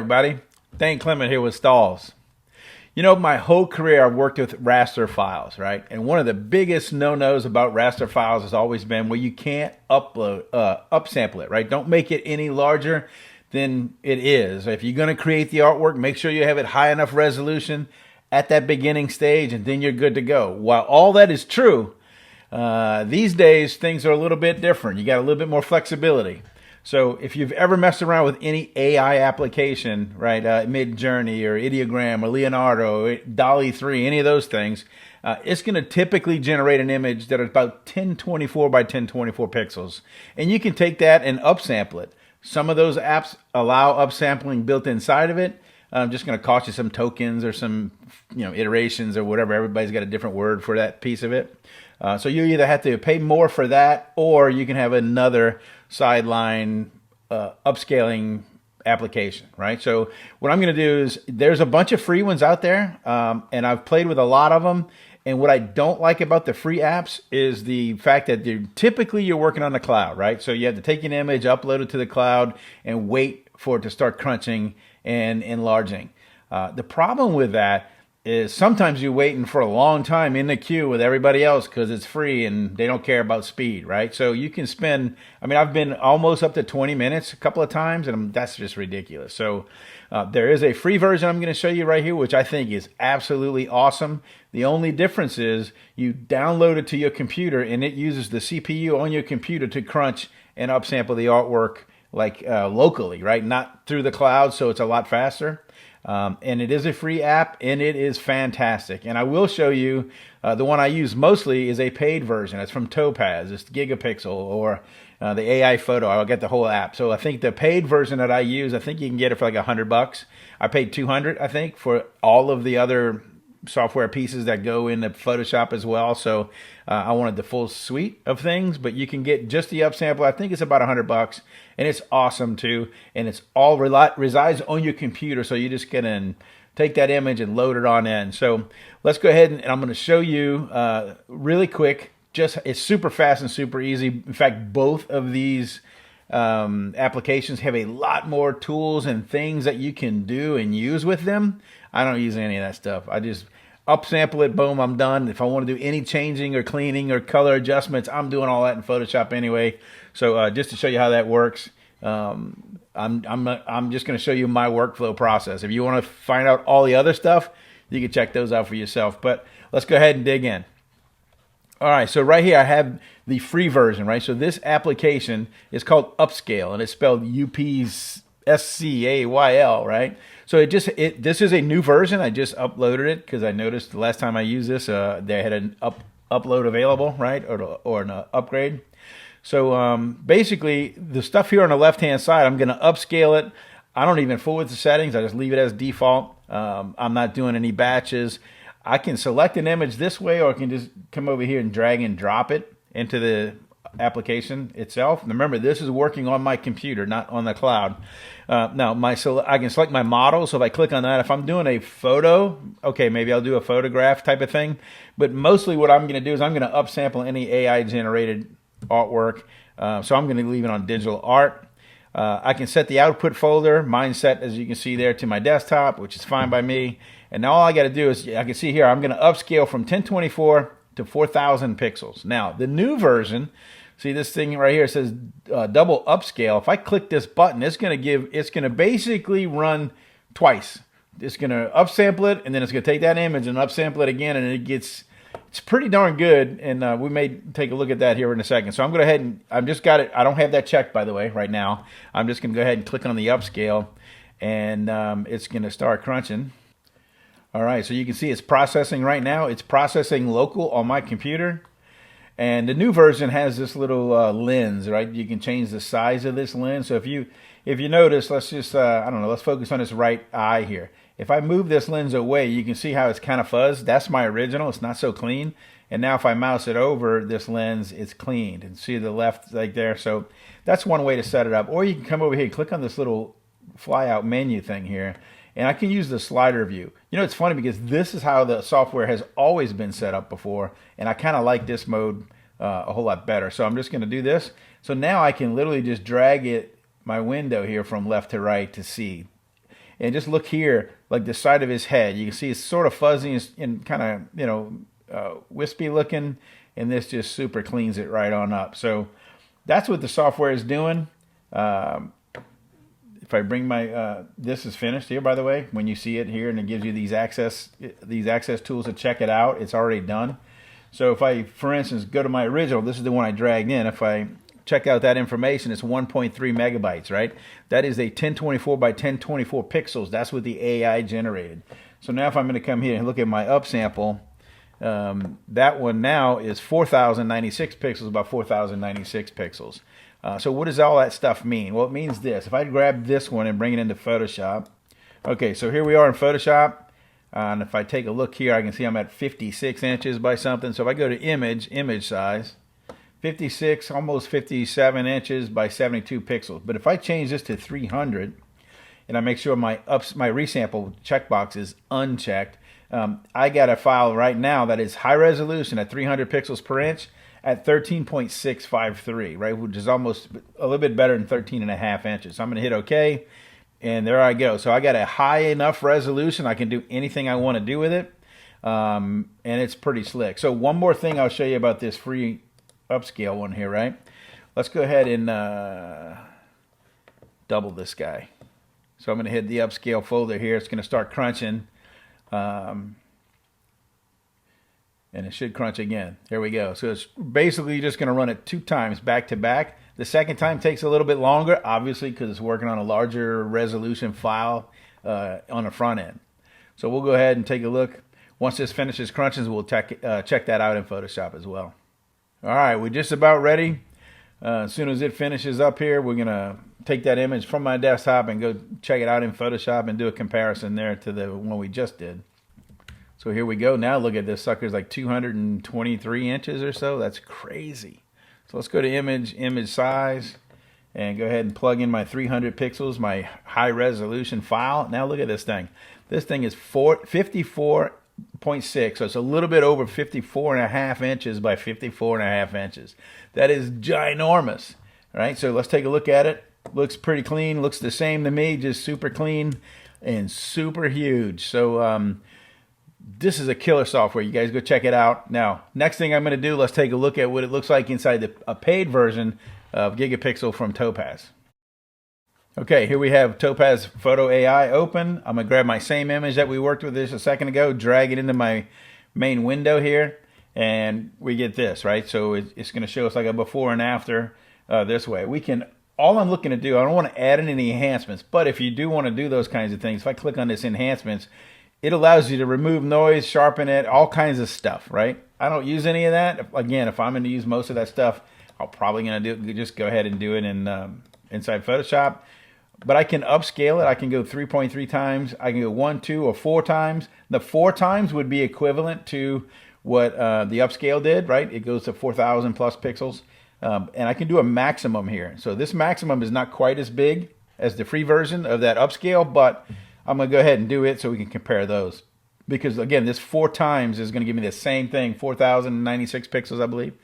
everybody. Dane Clement here with Stalls. You know, my whole career I've worked with raster files, right? And one of the biggest no-nos about raster files has always been, well, you can't upsample it, right? Don't make it any larger than it is. If you're going to create the artwork, make sure you have it high enough resolution at that beginning stage, and then you're good to go. While all that is true, these days things are a little bit different. You got a little bit more flexibility. So if you've ever messed around with any AI application, right, Mid Journey or Ideogram or Leonardo, or Dolly 3, any of those things, it's going to typically generate an image that is about 1024 by 1024 pixels. And you can take that and upsample it. Some of those apps allow upsampling built inside of it. Just going to cost you some tokens or some, iterations or whatever. Everybody's got a different word for that piece of it. So you either have to pay more for that, or you can have another sideline upscaling application, right? So what I'm going to do is, there's a bunch of free ones out there, and I've played with a lot of them. And what I don't like about the free apps is the fact that typically you're working on the cloud, right? So you have to take an image, upload it to the cloud, and wait for it to start crunching and enlarging. The problem with that is sometimes you're waiting for a long time in the queue with everybody else because it's free and they don't care about speed, right? So you can spend, I've been almost up to 20 minutes a couple of times, and that's just ridiculous. So there is a free version I'm going to show you right here, which I think is absolutely awesome. The only difference is you download it to your computer, and it uses the CPU on your computer to crunch and upsample the artwork locally, right? Not through the cloud, so it's a lot faster. And it is a free app, and it is fantastic. And I will show you the one I use mostly is a paid version. It's from Topaz. It's Gigapixel, or the AI photo. I'll get the whole app. So I think the paid version that I use, I think you can get it for like $100. I paid $200, I think, for all of the other software pieces that go into Photoshop as well. So I wanted the full suite of things, but you can get just the upsample. I think it's about $100, and it's awesome too. And it's all resides on your computer. So you just get in, take that image and load it on in. So let's go ahead and I'm going to show you really quick. It's super fast and super easy. In fact, both of these applications have a lot more tools and things that you can do and use with them. I don't use any of that stuff. I just upsample it, boom, I'm done. If I want to do any changing or cleaning or color adjustments, I'm doing all that in Photoshop anyway. So just to show you how that works, I'm just going to show you my workflow process. If you want to find out all the other stuff, you can check those out for yourself. But let's go ahead and dig in. All right, so right here I have the free version, right? So this application is called Upscale, and it's spelled UPSCAYL, right? So this is a new version. I just uploaded it because I noticed the last time I used this, they had an upload available, right, or an upgrade. So basically, the stuff here on the left-hand side, I'm going to upscale it. I don't even fool with the settings. I just leave it as default. I'm not doing any batches. I can select an image this way, or I can just come over here and drag and drop it into the application itself. Remember, this is working on my computer, not on the cloud. Now, I can select my model. So if I click on that, if I'm doing a photo, okay, maybe I'll do a photograph type of thing. But mostly what I'm going to do is I'm going to upsample any AI-generated artwork. So I'm going to leave it on digital art. I can set the output folder. Mine's set, as you can see there, to my desktop, which is fine by me. And now all I got to do is, I can see here, I'm going to upscale from 1024 to 4,000 pixels. Now, the new version, see this thing right here, it says double upscale. If I click this button, it's going to basically run twice. It's going to upsample it, and then it's going to take that image and upsample it again, and it's pretty darn good. And we may take a look at that here in a second. So I'm going to go ahead and, I've just got it. I don't have that checked, by the way, right now. I'm just going to go ahead and click on the upscale, and it's going to start crunching. All right, so you can see it's processing right now. It's processing local on my computer. And the new version has this little lens, right? You can change the size of this lens. So if you notice, let's just, let's focus on this right eye here. If I move this lens away, you can see how it's kind of fuzzed. That's my original. It's not so clean. And now if I mouse it over this lens, it's cleaned. And see the left like there. So that's one way to set it up. Or you can come over here and click on this little fly out menu thing here. And I can use the slider view. You know, it's funny because this is how the software has always been set up before. And I kind of like this mode a whole lot better. So I'm just going to do this. So now I can literally just drag my window here from left to right to see. And just look here, like the side of his head. You can see it's sort of fuzzy and kind of, you know, wispy looking. And this just super cleans it right on up. So that's what the software is doing. If I bring my, this is finished here, by the way, when you see it here, and it gives you these access tools to check it out, it's already done. So if I, for instance, go to my original, this is the one I dragged in. If I check out that information, it's 1.3 megabytes, right? That is a 1024 by 1024 pixels. That's what the AI generated. So now if I'm going to come here and look at my upsample, that one now is 4096 pixels by 4096 pixels. So what does all that stuff mean? Well, it means this. If I grab this one and bring it into Photoshop, okay, so here we are in Photoshop, and if I take a look here, I can see I'm at 56 inches by something. So if I go to image size, 56, almost 57 inches by 72 pixels. But if I change this to 300, and I make sure my resample checkbox is unchecked, I got a file right now that is high resolution at 300 pixels per inch at 13.653, right, which is almost a little bit better than 13.5 inches. So I'm going to hit OK, and there I go. So I got a high enough resolution. I can do anything I want to do with it, and it's pretty slick. So one more thing I'll show you about this free upscale one here, right? Let's go ahead and double this guy. So I'm going to hit the upscale folder here. It's going to start crunching. And it should crunch again. There we go. So it's basically just going to run it 2 times back to back. The second time takes a little bit longer, obviously, because it's working on a larger resolution file on the front end. So we'll go ahead and take a look. Once this finishes crunching, we'll check that out in Photoshop as well. All right, we're just about ready. As soon as it finishes up here, we're going to take that image from my desktop and go check it out in Photoshop and do a comparison there to the one we just did. So here we go. Now look at this sucker's like 223 inches or so. That's crazy. So let's go to image size, and go ahead and plug in my 300 pixels, my high resolution file. Now look at this thing. This thing is 54.6, so it's a little bit over 54.5 inches by 54.5 inches. That is ginormous. All right, so let's take a look at it. Looks pretty clean. Looks the same to me, just super clean and super huge. So this is a killer software. You guys go check it out. Now, next thing I'm going to do, let's take a look at what it looks like inside a paid version of Gigapixel from Topaz. Okay, here we have Topaz Photo AI open. I'm going to grab my same image that we worked with just a second ago, drag it into my main window here, and we get this, right? So it's going to show us like a before and after this way. We can, all I'm looking to do, I don't want to add in any enhancements, but if you do want to do those kinds of things, if I click on this enhancements, it allows you to remove noise, sharpen it, all kinds of stuff, right? I don't use any of that. Again, if I'm going to use most of that stuff, I'm probably going to just go ahead and do it in inside Photoshop. But I can upscale it. I can go 3.3 times. I can go 1, 2, or 4 times. The 4 times would be equivalent to what the upscale did, right? It goes to 4,000 plus pixels. And I can do a maximum here. So this maximum is not quite as big as the free version of that upscale, but I'm going to go ahead and do it so we can compare those. Because, again, this 4 times is going to give me the same thing, 4,096 pixels, I believe,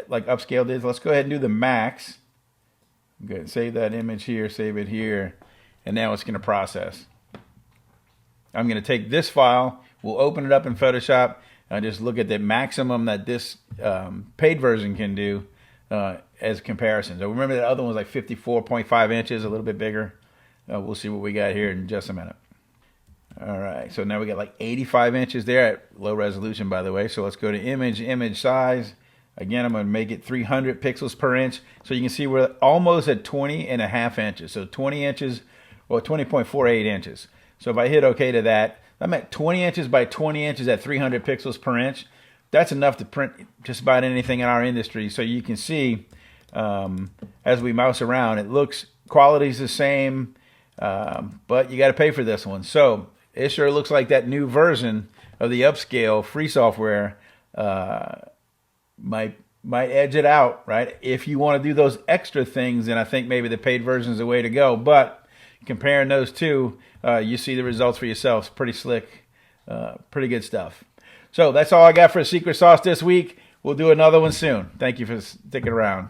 like upscale did. Let's go ahead and do the max. Good. Save that image here, save it here, and now it's going to process. I'm going to take this file, we'll open it up in Photoshop, and just look at the maximum that this paid version can do as a comparison. So remember that other one was like 54.5 inches, a little bit bigger. We'll see what we got here in just a minute. All right, so now we got like 85 inches there at low resolution, by the way. So let's go to image size. Again, I'm going to make it 300 pixels per inch. So you can see we're almost at 20.5 inches. So 20 inches, or 20.48 inches. So if I hit OK to that, I'm at 20 inches by 20 inches at 300 pixels per inch. That's enough to print just about anything in our industry. So you can see as we mouse around, it looks, quality's the same, but you got to pay for this one. So it sure looks like that new version of the Upscale free software might edge it out, right? If you want to do those extra things, then I think maybe the paid version is the way to go. But comparing those two, you see the results for yourselves. Pretty slick, pretty good stuff. So that's all I got for Secret Sauce this week. We'll do another one soon. Thank you for sticking around.